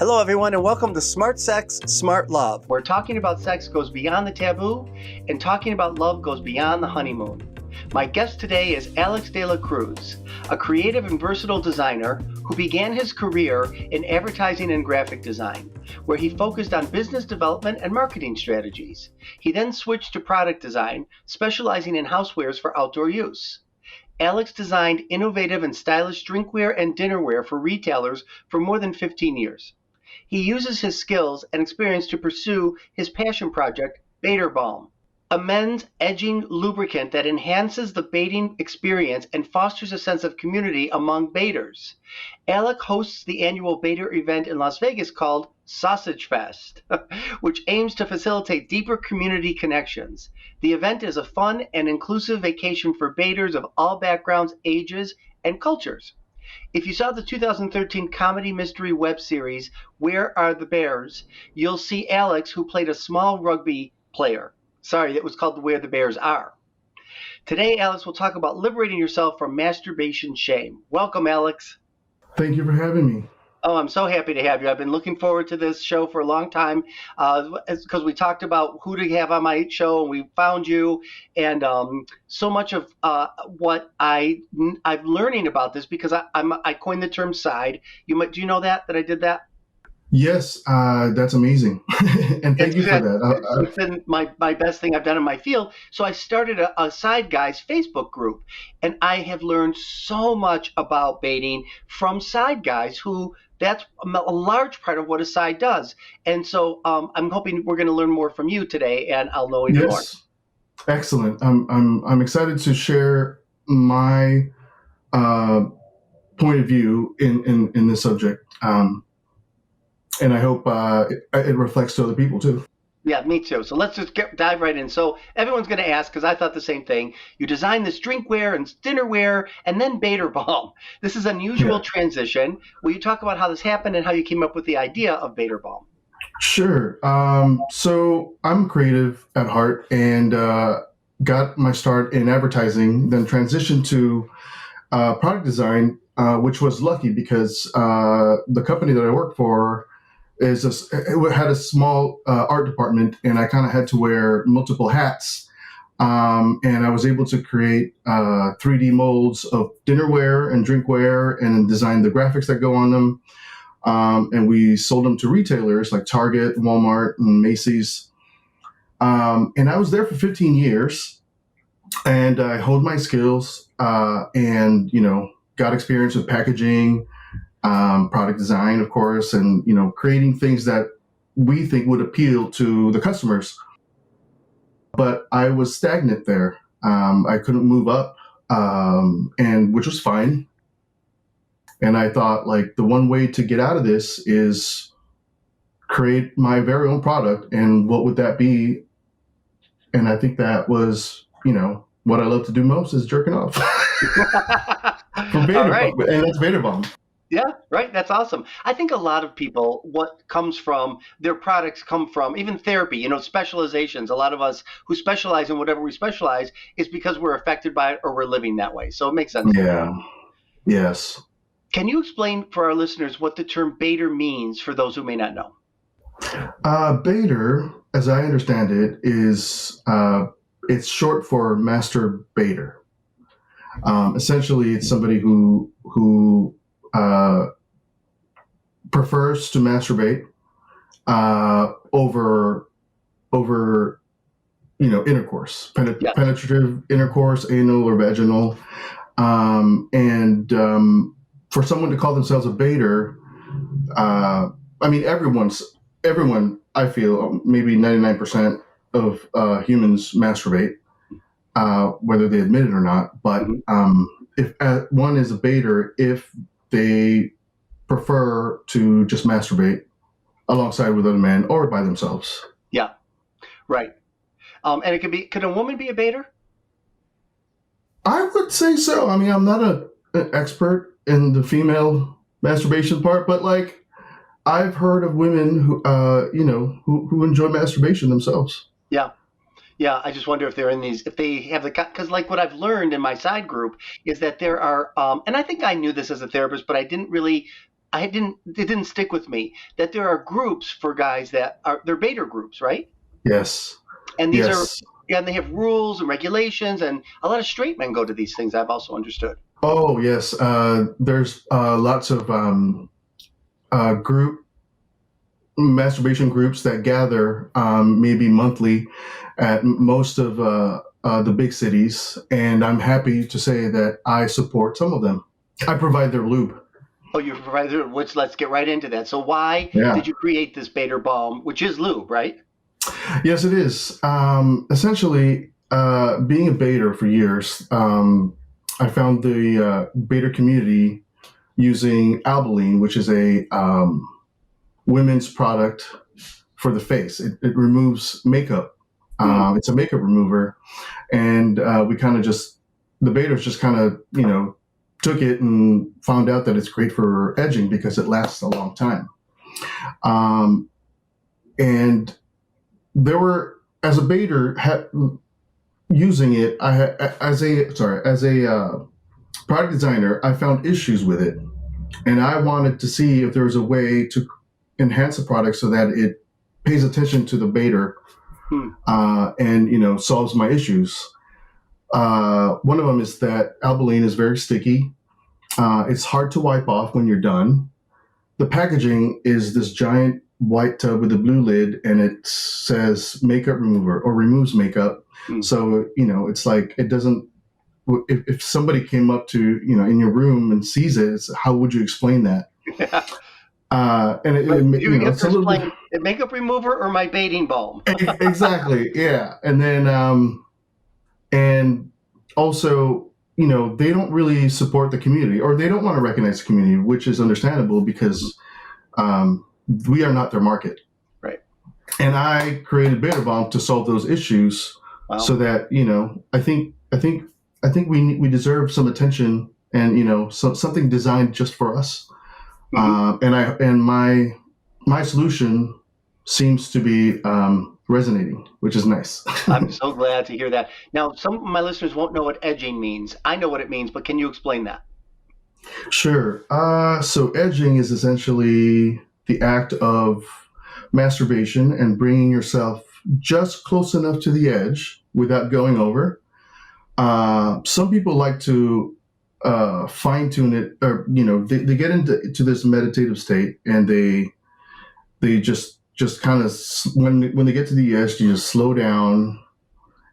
Hello, everyone, and welcome to Smart Sex, Smart Love, where talking about sex goes beyond the taboo and talking about love goes beyond the honeymoon. My guest today is Alex de la Cruz, a creative and versatile designer who began his career in advertising and graphic design, where he focused on business development and marketing strategies. He then switched to product design, specializing in housewares for outdoor use. Alex designed innovative and stylish drinkware and dinnerware for retailers for more than 15 years. He uses his skills and experience to pursue his passion project, Bator Balm, a men's edging lubricant that enhances the baiting experience and fosters a sense of community among baiters. Alex hosts the annual baiter event in Las Vegas called Sausage Fest, which aims to facilitate deeper community connections. The event is a fun and inclusive vacation for baiters of all backgrounds, ages, and cultures. If you saw the 2013 comedy mystery web series, Where Are the Bears?, you'll see Alex, who played a small rugby player. Sorry, that was called Where the Bears Are. Today, Alex will talk about liberating yourself from masturbation shame. Welcome, Alex. Thank you for having me. Oh, I'm so happy to have you. I've been looking forward to this show for a long time because we talked about who to have on my show, and we found you. And so much of what I'm learning about this, because I coined the term side. Do you know that I did that? Yes, that's amazing. And thank you for that. It's been my best thing I've done in my field. So I started a Side Guys Facebook group, and I have learned so much about baiting from Side Guys who that's a large part of what a side does. And so I'm hoping we're going to learn more from you today, and I'll know even more. Excellent. I'm excited to share my point of view in this subject. And I hope it reflects to other people too. Yeah, me too. So let's just dive right in. So everyone's going to ask, because I thought the same thing. You designed this drinkware and dinnerware and then Bator Balm. This is an unusual transition. Will you talk about how this happened and how you came up with the idea of Bator Balm? Sure. So I'm creative at heart and got my start in advertising, then transitioned to product design, which was lucky because the company that I work for it had a small art department, and I kind of had to wear multiple hats. And I was able to create 3D molds of dinnerware and drinkware and design the graphics that go on them. And we sold them to retailers like Target, Walmart, and Macy's. And I was there for 15 years, and I honed my skills and, got experience with packaging, product design, of course, and, creating things that we think would appeal to the customers. But I was stagnant there. I couldn't move up, and which was fine. And I thought, the one way to get out of this is create my very own product. And what would that be? And I think that was, what I love to do most is jerking off. From Bator Balm, and that's Bator Balm. Yeah, right. That's awesome. I think a lot of people, what comes from their products come from even therapy, specializations. A lot of us who specialize in whatever we specialize is because we're affected by it or we're living that way. So it makes sense. Yeah. Yes. Can you explain for our listeners what the term baiter means for those who may not know? Baiter, as I understand it, is it's short for masturbator. Essentially, it's somebody who prefers to masturbate over intercourse, penetrative intercourse, anal or vaginal, and for someone to call themselves a baiter, everyone. I feel maybe 99% of humans masturbate, whether they admit it or not. But if one is a baiter, if they prefer to just masturbate alongside with other men or by themselves. Yeah, right. And it could a woman be a baiter? I would say so. I'm not an expert in the female masturbation part, but I've heard of women who enjoy masturbation themselves. Yeah. Yeah, I just wonder if they're in these, if they have because what I've learned in my side group is that there are, and I think I knew this as a therapist, but I didn't really it didn't stick with me that there are groups for guys they're Bator groups, right? Yes. And these are, Yes. yeah, and they have rules and regulations, and a lot of straight men go to these things. I've also understood. Oh, yes. There's lots of group masturbation groups that gather maybe monthly at most of the big cities, and I'm happy to say that I support some of them. I provide their lube. Oh, you provided, which let's get right into that. So why Yeah. did you create this Bator Balm, which is lube, right? Yes, it is. Essentially, being a baiter for years, I found the baiter community using albaline, which is a women's product for the face. It removes makeup. It's a makeup remover, and we kind of just the baiters just kind of took it and found out that it's great for edging because it lasts a long time. And there were as a baiter using it, as a product designer, I found issues with it, and I wanted to see if there was a way to enhance the product so that it pays attention to the baiter and solves my issues. One of them is that albaline is very sticky. It's hard to wipe off when you're done. The packaging is this giant white tub with a blue lid, and it says makeup remover or removes makeup. So it's like it doesn't. If somebody came up to in your room and sees it, how would you explain that? Yeah. And You have it's to a little explain the makeup remover or my baiting balm. exactly, yeah. And then and also they don't really support the community, or they don't want to recognize the community, which is understandable because we are not their market. Right. And I created Bator Balm to solve those issues. Wow. So that I think we deserve some attention and something designed just for us. And my solution seems to be resonating, which is nice. I'm so glad to hear that. Now, some of my listeners won't know what edging means. I know what it means, but can you explain that? Sure. So edging is essentially the act of masturbation and bringing yourself just close enough to the edge without going over. Some people like to fine tune it, or they get into this meditative state, and they just kind of when they get to the edge, you just slow down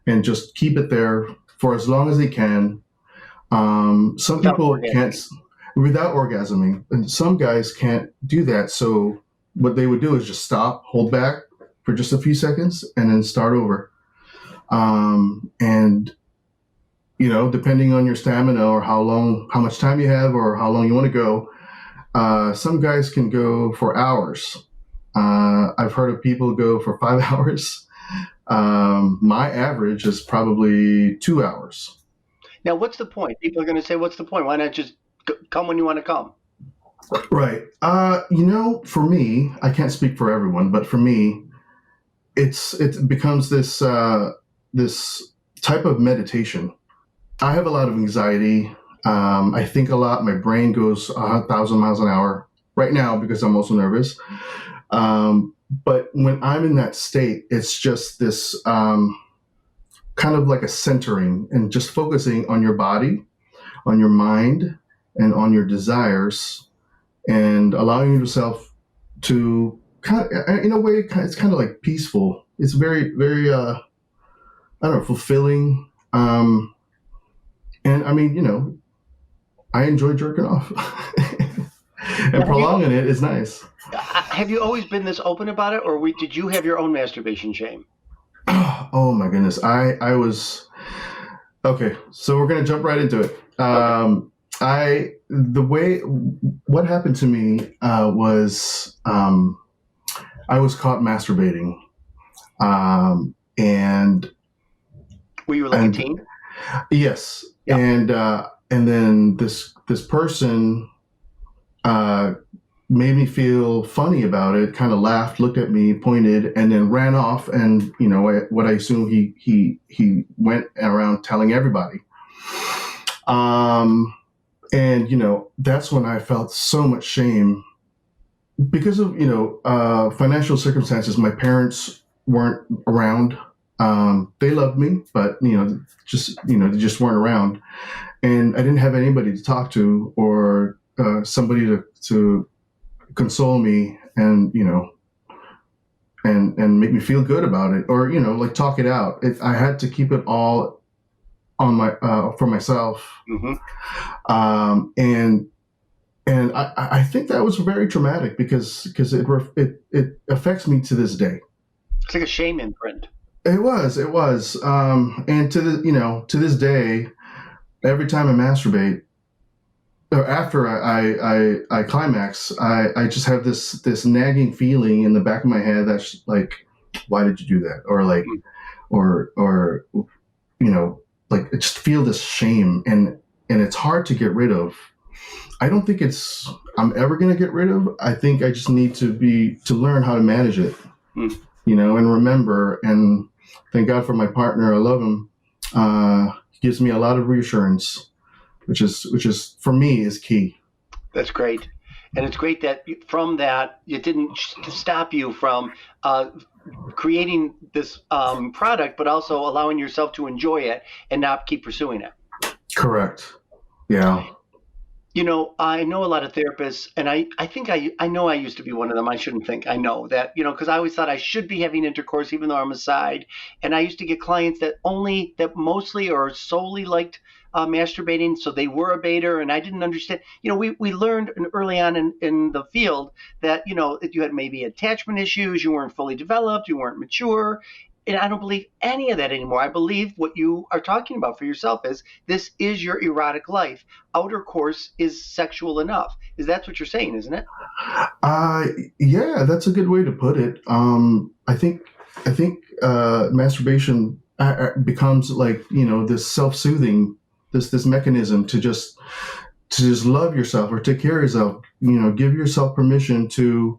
and just keep it there for as long as they can. Some people can't without orgasming, and some guys can't do that. So what they would do is just stop, hold back for just a few seconds, and then start over. And depending on your stamina or how much time you have or how long you want to go, some guys can go for hours. I've heard of people go for 5 hours. My average is probably 2 hours. Now, what's the point? People are going to say, what's the point? Why not just come when you want to come? Right. For me, I can't speak for everyone, but for me, it becomes this type of meditation. I have a lot of anxiety. I think a lot. My brain goes 1,000 miles an hour right now because I'm also nervous. But when I'm in that state, it's just this kind of like a centering and just focusing on your body, on your mind, and on your desires, and allowing yourself to in a way, it's kind of like peaceful. It's very, very, I don't know, fulfilling. And I mean, I enjoy jerking off, and prolonging it is nice. Have you always been this open about it, or did you have your own masturbation shame? Oh my goodness, I was okay. So we're gonna jump right into it. Okay. What happened to me was I was caught masturbating, and were you like a teen? Yes. Yeah. And then this person made me feel funny about it, kind of laughed, looked at me, pointed, and then ran off. And what I assume he went around telling everybody. And that's when I felt so much shame because of financial circumstances, my parents weren't around. They loved me, but they just weren't around, and I didn't have anybody to talk to or somebody to console me and and make me feel good about it, or like talk it out. I had to keep it all on my for myself. Mm-hmm. And I think that was very traumatic because it affects me to this day. It's like a shame imprint. It was, and to this day, every time I masturbate or after I climax, I just have this nagging feeling in the back of my head that's like, why did you do that? Or like, or like I just feel this shame, and it's hard to get rid of. I don't think I'm ever going to get rid of. I think I just need to learn how to manage it, and remember. And thank God for my partner. I love him. He gives me a lot of reassurance, which is for me is key. That's great. And it's great that from that, it didn't stop you from creating this product, but also allowing yourself to enjoy it and not keep pursuing it. Correct. Yeah. I know a lot of therapists, and I think I know I used to be one of them. I shouldn't think I know that, because I always thought I should be having intercourse, even though I'm a side. And I used to get clients that mostly or solely liked masturbating, so they were a bator, and I didn't understand. We learned early on in the field that, if you had maybe attachment issues, you weren't fully developed, you weren't mature. And I don't believe any of that anymore. I believe what you are talking about for yourself is this is your erotic life. Outer course is sexual enough. That's what you're saying, isn't it? Yeah, that's a good way to put it. I think masturbation becomes like this self-soothing, this mechanism to just love yourself or take care of yourself. Give yourself permission to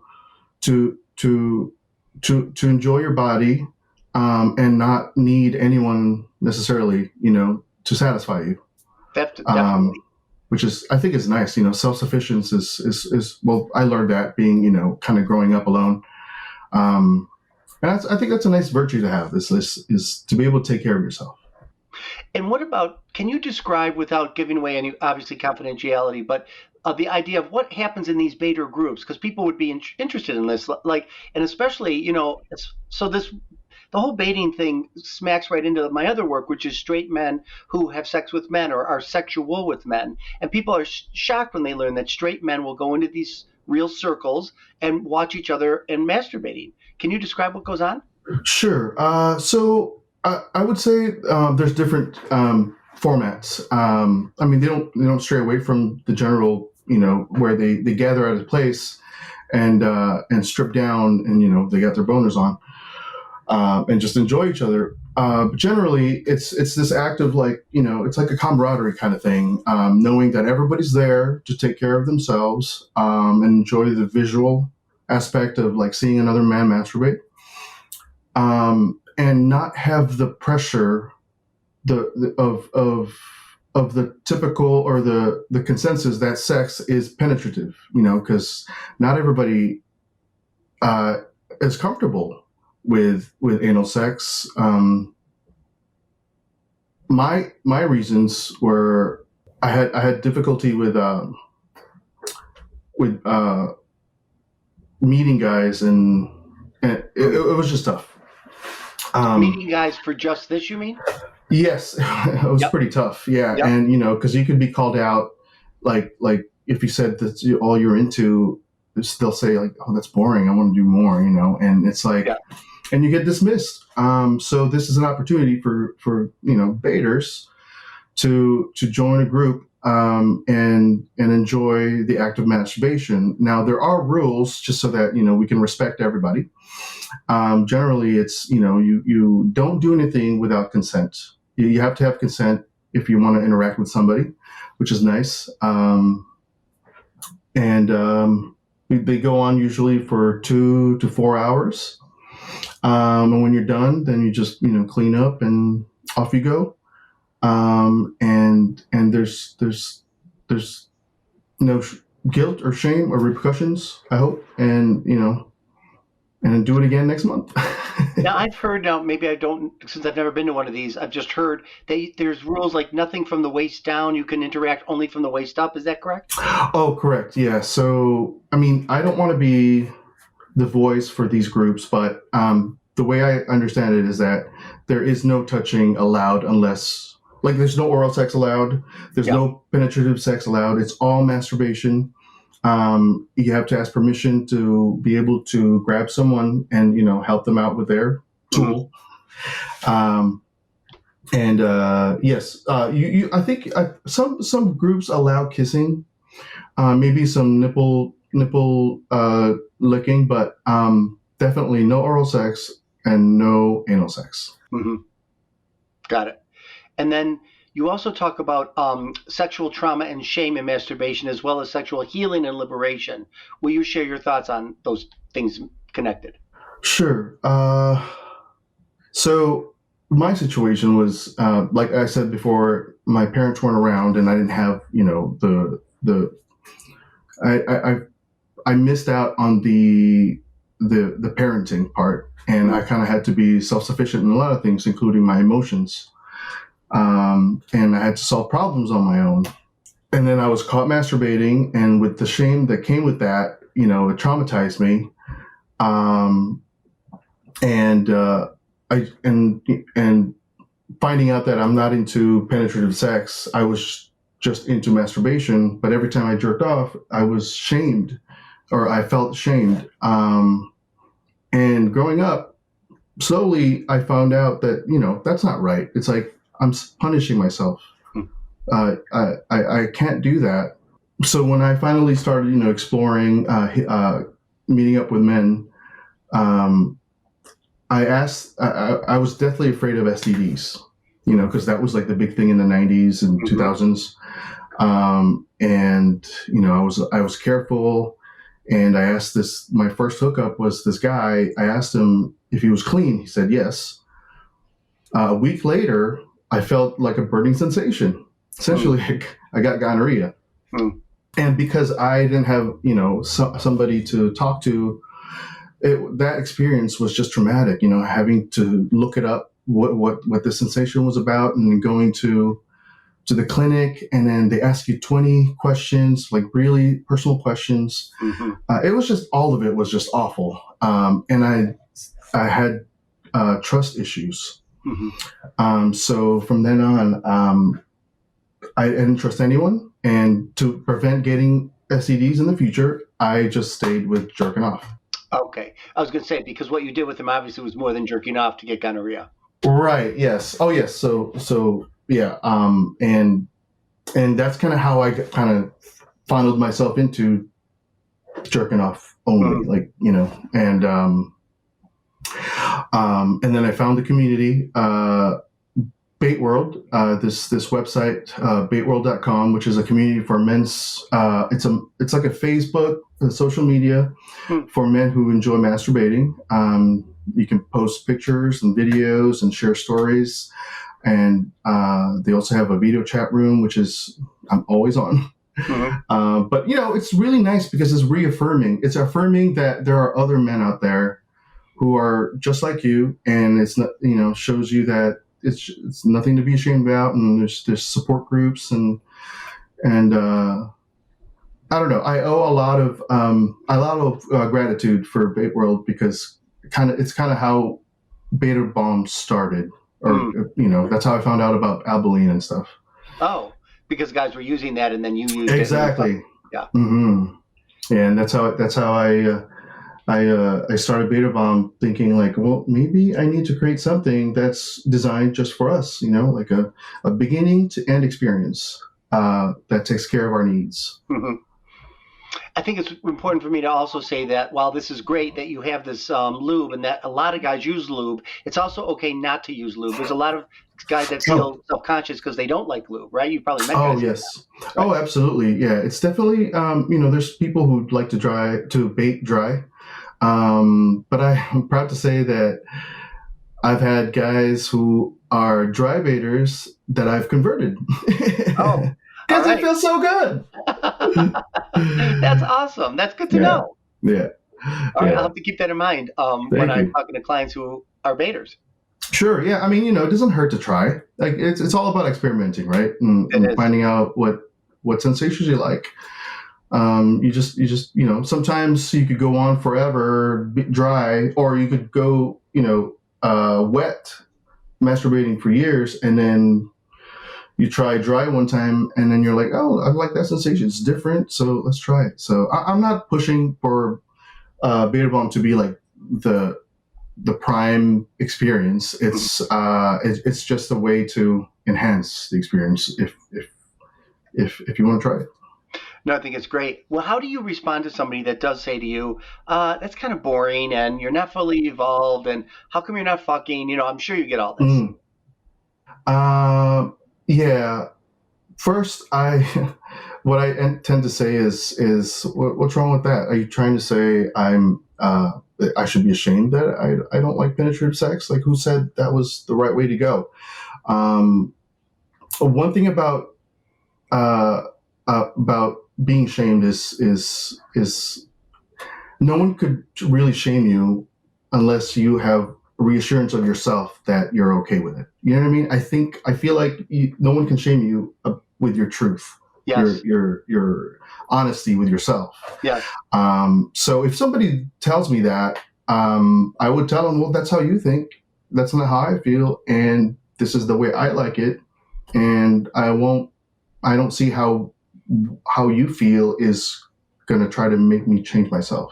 enjoy your body. And not need anyone necessarily, to satisfy you. Definitely. Which is, I think, is nice. Self-sufficiency is well. I learned that being, kind of growing up alone. And I think that's a nice virtue to have. This is to be able to take care of yourself. And what about? Can you describe, without giving away any obviously confidentiality, but the idea of what happens in these Bator groups? Because people would be interested in this, and especially, so this. The whole baiting thing smacks right into my other work, which is straight men who have sex with men or are sexual with men. And people are shocked when they learn that straight men will go into these real circles and watch each other and masturbating. Can you describe what goes on? Sure. So I would say there's different formats. I mean, they don't stray away from the general, where they gather at a place and strip down and they got their boners on. And just enjoy each other. But generally, it's this act of like, it's like a camaraderie kind of thing, knowing that everybody's there to take care of themselves and enjoy the visual aspect of like seeing another man masturbate, and not have the pressure of the typical or the consensus that sex is penetrative, because not everybody is comfortable with anal sex. My reasons were I had difficulty with meeting guys, and it was just tough. Meeting guys for just this, you mean? Yes, it was pretty tough. Yeah, Yep. And because you could be called out, like if you said that's all you're into, they'll say like, "Oh, that's boring. I want to do more," and it's like. Yeah. And you get dismissed. So this is an opportunity for baiters to join a group and enjoy the act of masturbation. Now there are rules just so that we can respect everybody. Generally, it's you don't do anything without consent. You have to have consent if you want to interact with somebody, which is nice. And they go on usually for 2 to 4 hours. And when you're done, then you just clean up and off you go. And there's no guilt or shame or repercussions, I hope, and and then do it again next month. Now I've heard, now maybe I don't, since I've never been to one of these. I've just heard there's rules like nothing from the waist down. You can interact only from the waist up. Is that correct? Oh, correct. Yeah. So, I mean, I don't want to be the voice for these groups, but the way I understand it is that there is no touching allowed unless, like, there's no oral sex allowed. There's Yeah. no penetrative sex allowed. It's all masturbation. You have to ask permission to be able to grab someone and, help them out with their tool. Um, and yes, I think some groups allow kissing, maybe some nipple licking, but definitely no oral sex and no anal sex. Mm-hmm. Got it. And then you also talk about sexual trauma and shame in masturbation, as well as sexual healing and liberation. Will you share your thoughts on those things connected? Sure. So my situation was, like I said before, my parents weren't around, and I didn't have, the I missed out on the parenting part, and I kind of had to be self-sufficient in a lot of things, including my emotions. And I had to solve problems on my own. And then I was caught masturbating, and with the shame that came with that, it traumatized me. And finding out that I'm not into penetrative sex, I was just into masturbation. But every time I jerked off, I was shamed, or I felt shamed. And growing up, slowly I found out that that's not right. It's like I'm punishing myself. I can't do that. So when I finally started, exploring, meeting up with men, I was deathly afraid of STDs, because that was like the big thing in the 90s and 2000s. And I was careful, and I asked my first hookup was this guy. I asked him if he was clean. He said yes. A week later, I felt like a burning sensation. Essentially, I got gonorrhea. And because I didn't have, somebody to talk to, that experience was just traumatic, having to look it up, what the sensation was about, and then going to the clinic, and then they ask you 20 questions, like really personal questions. It was just, all of it was just awful. And I had trust issues. So from then on, I didn't trust anyone. And to prevent getting STDs in the future, I just stayed with jerking off. Okay. I was going to say, because what you did with him obviously was more than jerking off to get gonorrhea. Right. Yes. Oh, yes. So yeah. And that's kind of how I kind of funneled myself into jerking off only, and then I found the community, Bait World, this website, baitworld.com, which is a community for men's, it's like a Facebook, social media for men who enjoy masturbating. You can post pictures and videos and share stories. And they also have a video chat room, which I'm always on. But it's really nice because it's reaffirming. It's affirming that there are other men out there who are just like you, and it's not, shows you that it's nothing to be ashamed about, and there's support groups, and I don't know. I owe a lot of gratitude for Bait World, because it's kind of how Bator Balm started, or that's how I found out about Albaline and stuff. Oh, because guys were using that, and then you used exactly. it. Yeah. And that's how I started Bator Balm, thinking like, well, maybe I need to create something that's designed just for us, like a beginning to end experience that takes care of our needs. I think it's important for me to also say that while this is great that you have this lube, and that a lot of guys use lube, it's also okay not to use lube. There's a lot of guys that feel self-conscious because they don't like lube, right? You probably met guys. Oh, yes. Right? Oh, absolutely. Yeah, it's definitely, there's people who like to bait dry. But I'm proud to say that I've had guys who are dry baiters that I've converted. Oh, because it feels so good. That's awesome. That's good to Yeah, know. yeah, All right, I'll yeah. have to keep that in mind when Thank I'm you. talking to clients who are baters. Sure. Yeah. I mean, it doesn't hurt to try. Like it's all about experimenting, right? It And is. finding out what sensations you like. Sometimes you could go on forever dry, or you could go, wet, masturbating for years, and then you try dry one time, and then you're like, oh, I like that sensation. It's different, so let's try it. So I'm not pushing for Bator Balm to be like the prime experience. It's just a way to enhance the experience if you want to try it. No, I think it's great. Well, how do you respond to somebody that does say to you, that's kind of boring and you're not fully evolved and how come you're not fucking? I'm sure you get all this. Mm. Yeah. First, I what I tend to say is what's wrong with that? Are you trying to say I should be ashamed that I don't like penetrative sex? Like, who said that was the right way to go? One thing about being shamed is no one could really shame you unless you have reassurance of yourself that you're okay with it. You know what I mean? I feel like no one can shame you with your truth, Yes. your honesty with yourself. Yes. So if somebody tells me that, I would tell them, well, that's how you think. That's not how I feel, and this is the way I like it. And I don't see how you feel is going to try to make me change myself.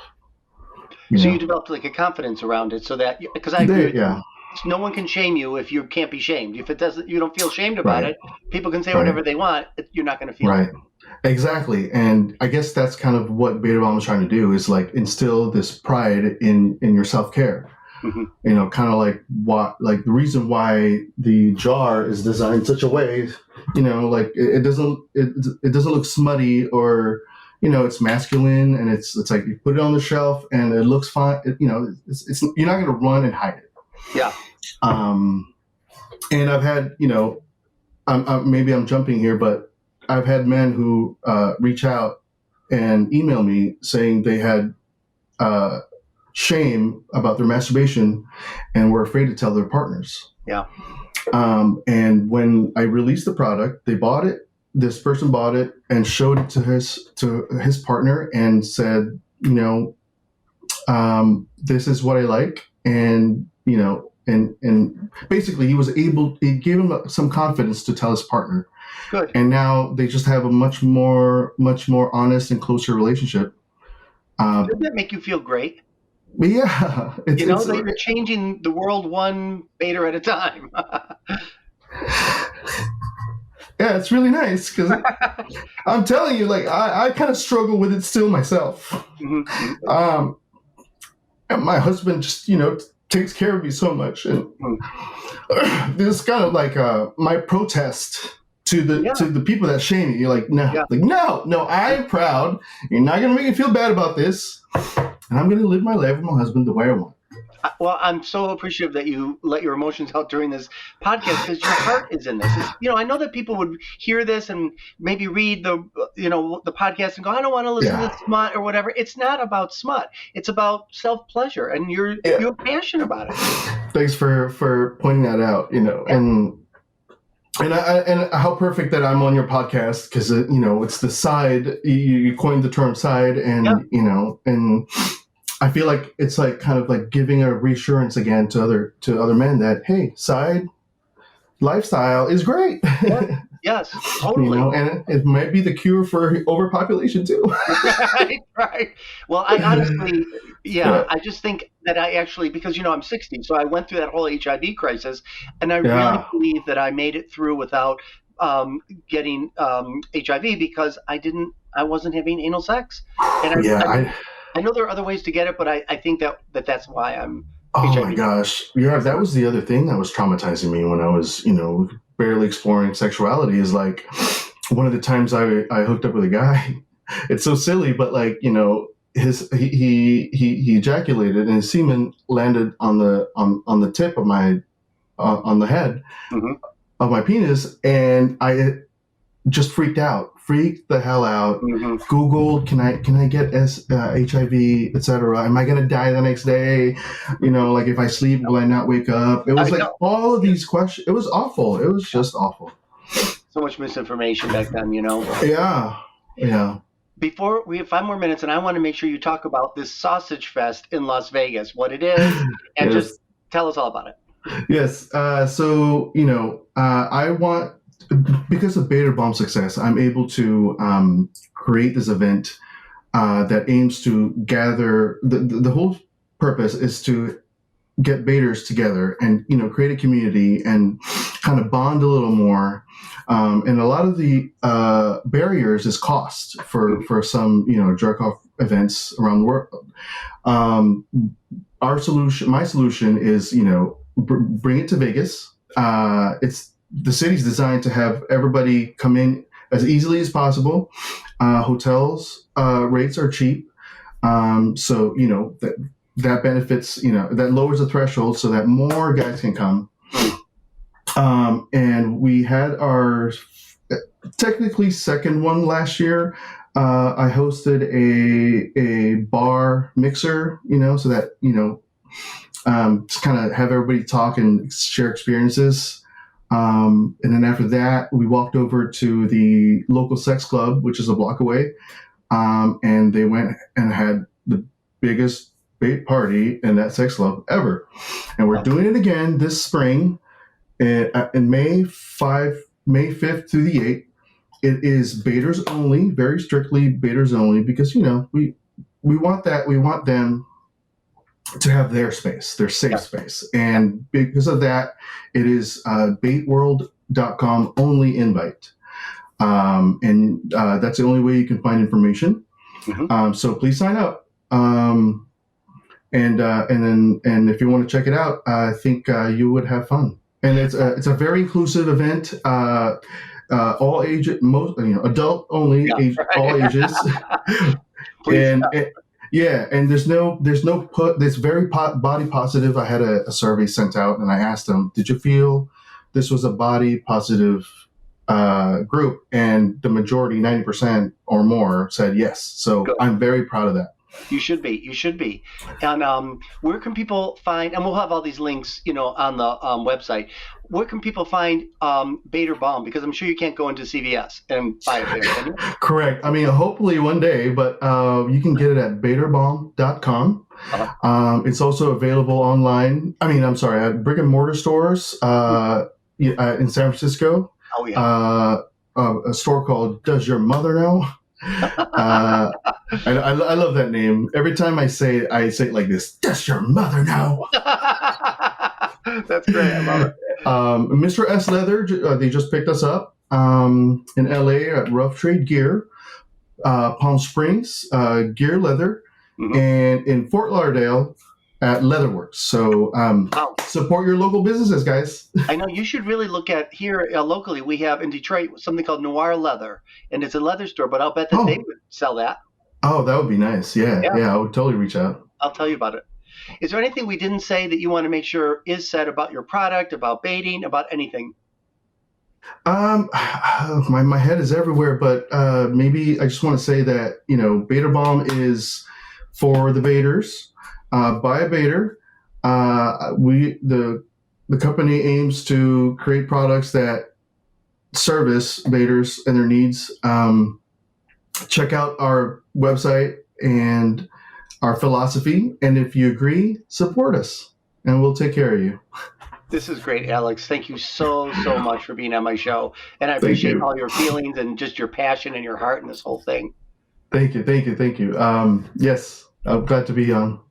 So you developed like a confidence around it so that, because I agree with you. Yeah. No one can shame you if you can't be shamed. If you don't feel shamed about Right. it, people can say Right. whatever they want. You're not going to feel Right. it. Exactly. And I guess that's kind of what Bator Balm is trying to do, is like instill this pride in your self-care. Mm-hmm. Kind of like the reason why the jar is designed such a way, like it doesn't look smutty, or it's masculine, and it's like you put it on the shelf and it looks fine. It's you're not going to run and hide it. Yeah. And I've had, maybe I'm jumping here, but I've had men who reach out and email me saying they had shame about their masturbation and were afraid to tell their partners. Yeah. And when I released the product, they bought it. This person bought it and showed it to his partner and said, this is what I like, and and basically it gave him some confidence to tell his partner. Good. And now they just have a much more honest and closer relationship. Doesn't that make you feel great? But yeah, That you're changing the world one bator at a time. Yeah, it's really nice because I'm telling you, like I kind of struggle with it still myself. Mm-hmm. And my husband just takes care of me so much, and this is kind of like my protest to the people that shame me. You're like, no, I'm proud. You're not gonna make me feel bad about this, and I'm gonna live my life with my husband the way I want. Well, I'm so appreciative that you let your emotions out during this podcast, because your heart is in this. I know that people would hear this and maybe read the podcast and go, I don't want to listen to smut or whatever. It's not about smut. It's about self-pleasure, and you're passionate about it. Thanks for pointing that out. And how perfect that I'm on your podcast, because it's the side, you coined the term side, and and I feel like it's like kind of like giving a reassurance again to other men that, hey, side lifestyle is great. Yeah. Yes, totally. And it might be the cure for overpopulation too. Right. Well, I honestly, I just think that I actually, because I'm 60, so I went through that whole HIV crisis, and I really believe that I made it through without getting HIV, because I wasn't having anal sex, and I know there are other ways to get it, but I think that's why I'm. Oh HIV. My gosh. Yeah, that was the other thing that was traumatizing me when I was, barely exploring sexuality, is like one of the times I hooked up with a guy. It's so silly, but like, he ejaculated and his semen landed on the tip of my on the head of my penis, and I just freaked the hell out. Mm-hmm. Googled, can I get HIV, etc. Am I gonna die the next day? Like if I sleep, will I not wake up? It was like all of these questions. It was awful. It was just awful. So much misinformation back then, Yeah. Before we have 5 more minutes, and I want to make sure you talk about this sausage fest in Las Vegas, what it is, and Yes. just tell us all about it. Yes. So, I want, because of Bator Balm success, I'm able to create this event that aims to gather, the whole purpose is to get Bators together and, create a community and kind of bond a little more. And a lot of the barriers is cost for some, jerk off events around the world. My solution is, bring it to Vegas. The city's designed to have everybody come in as easily as possible. Hotels rates are cheap. So, that benefits, that lowers the threshold so that more guys can come. And we had our technically second one last year. I hosted a bar mixer, so that, just kind of have everybody talk and share experiences. And then after that, we walked over to the local sex club, which is a block away. And they went and had the biggest bait party in that sex club ever. And we're doing it again this spring in May 5th through the 8th. It is Bators only, very strictly Bators only, because, we want that. We want them to have their space, their safe space. And because of that, it is baitworld.com only invite. And that's the only way you can find information. Mm-hmm. So please sign up. And if you want to check it out, I think you would have fun. And it's a very inclusive event. All ages, adult only, all ages. And there's very body positive. I had a survey sent out, and I asked them, did you feel this was a body positive group? And the majority, 90% or more, said yes. So good. I'm very proud of that. You should be. And where can people find, and we'll have all these links, on the website. Where can people find Bator Balm? Because I'm sure you can't go into CVS and buy it there, can you? Correct. I mean, hopefully one day, but you can get it at batorbalm.com. Uh-huh. It's also available online. At brick and mortar stores in San Francisco. Oh, yeah. A store called Does Your Mother Know? I love that name. Every time I say it like this. Does your mother know? That's great. I love it. Mr. S Leather, they just picked us up in LA at Rough Trade Gear, Palm Springs Gear Leather, mm-hmm. and in Fort Lauderdale at Leatherworks. So support your local businesses, guys. I know you should really look at here locally. We have in Detroit something called Noir Leather, and it's a leather store, but I'll bet that they would sell that. Oh, that would be nice. Yeah, I would totally reach out. I'll tell you about it. Is there anything we didn't say that you want to make sure is said about your product, about baiting, about anything? My head is everywhere, but maybe I just want to say that, Bator Balm is for the baiters. By a baiter. The company aims to create products that service baiters and their needs. Check out our website and our philosophy, and if you agree, support us, and we'll take care of you. This is great, Alex. Thank you so much for being on my show, and I appreciate all your feelings and just your passion and your heart in this whole thing. Thank you. Yes, I'm glad to be on.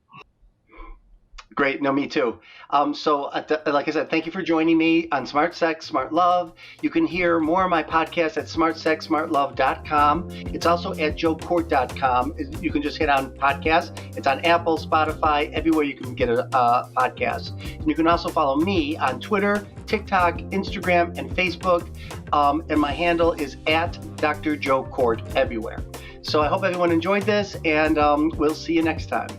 Great. No, me too. Like I said, thank you for joining me on Smart Sex, Smart Love. You can hear more of my podcast at smartsexsmartlove.com. It's also at joecourt.com. You can just hit on podcast. It's on Apple, Spotify, everywhere you can get a podcast. And you can also follow me on Twitter, TikTok, Instagram, and Facebook. And my handle is at Dr. Joe Court everywhere. So I hope everyone enjoyed this, and we'll see you next time.